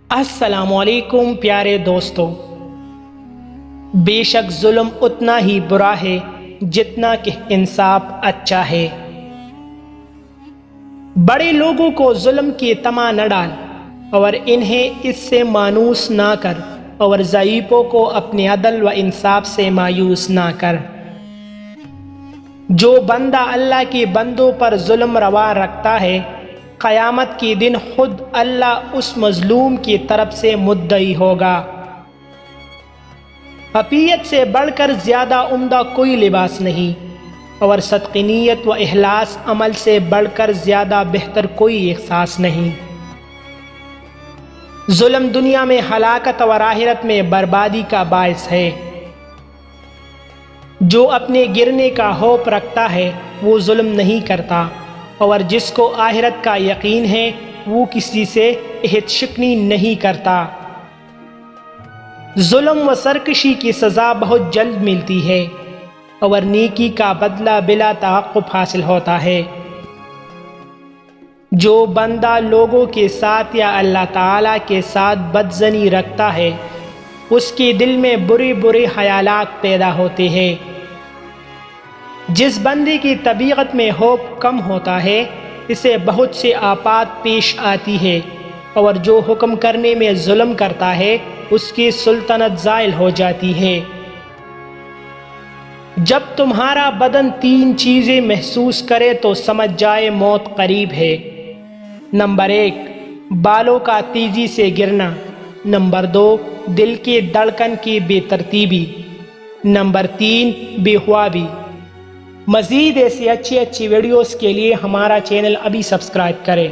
السلام علیکم پیارے دوستو، بے شک ظلم اتنا ہی برا ہے جتنا کہ انصاف اچھا ہے۔ بڑے لوگوں کو ظلم کی طمع نہ ڈال اور انہیں اس سے مانوس نہ کر، اور ضعیفوں کو اپنے عدل و انصاف سے مایوس نہ کر۔ جو بندہ اللہ کے بندوں پر ظلم روا رکھتا ہے، قیامت کے دن خود اللہ اس مظلوم کی طرف سے مدعی ہوگا۔ عطیت سے بڑھ کر زیادہ عمدہ کوئی لباس نہیں، اور صدق نیت و اخلاص عمل سے بڑھ کر زیادہ بہتر کوئی احساس نہیں۔ ظلم دنیا میں ہلاکت اور آخرت میں بربادی کا باعث ہے۔ جو اپنے گرنے کا خوف رکھتا ہے وہ ظلم نہیں کرتا، اور جس کو آخرت کا یقین ہے وہ کسی سے عہد شکنی نہیں کرتا۔ ظلم و سرکشی کی سزا بہت جلد ملتی ہے، اور نیکی کا بدلہ بلا توقف حاصل ہوتا ہے۔ جو بندہ لوگوں کے ساتھ یا اللہ تعالیٰ کے ساتھ بدظنی رکھتا ہے، اس کے دل میں برے برے خیالات پیدا ہوتے ہیں۔ جس بندے کی طبیعت میں خوف کم ہوتا ہے، اسے بہت سے آفات پیش آتی ہے، اور جو حکم کرنے میں ظلم کرتا ہے اس کی سلطنت زائل ہو جاتی ہے۔ جب تمہارا بدن 3 چیزیں محسوس کرے تو سمجھ جائے موت قریب ہے۔ نمبر 1، بالوں کا تیزی سے گرنا۔ نمبر 2، دل کے دھڑکن کی بے ترتیبی۔ نمبر 3، بے خوابی۔ مزید ایسی اچھی ویڈیوز کے لیے ہمارا چینل ابھی سبسکرائب کریں۔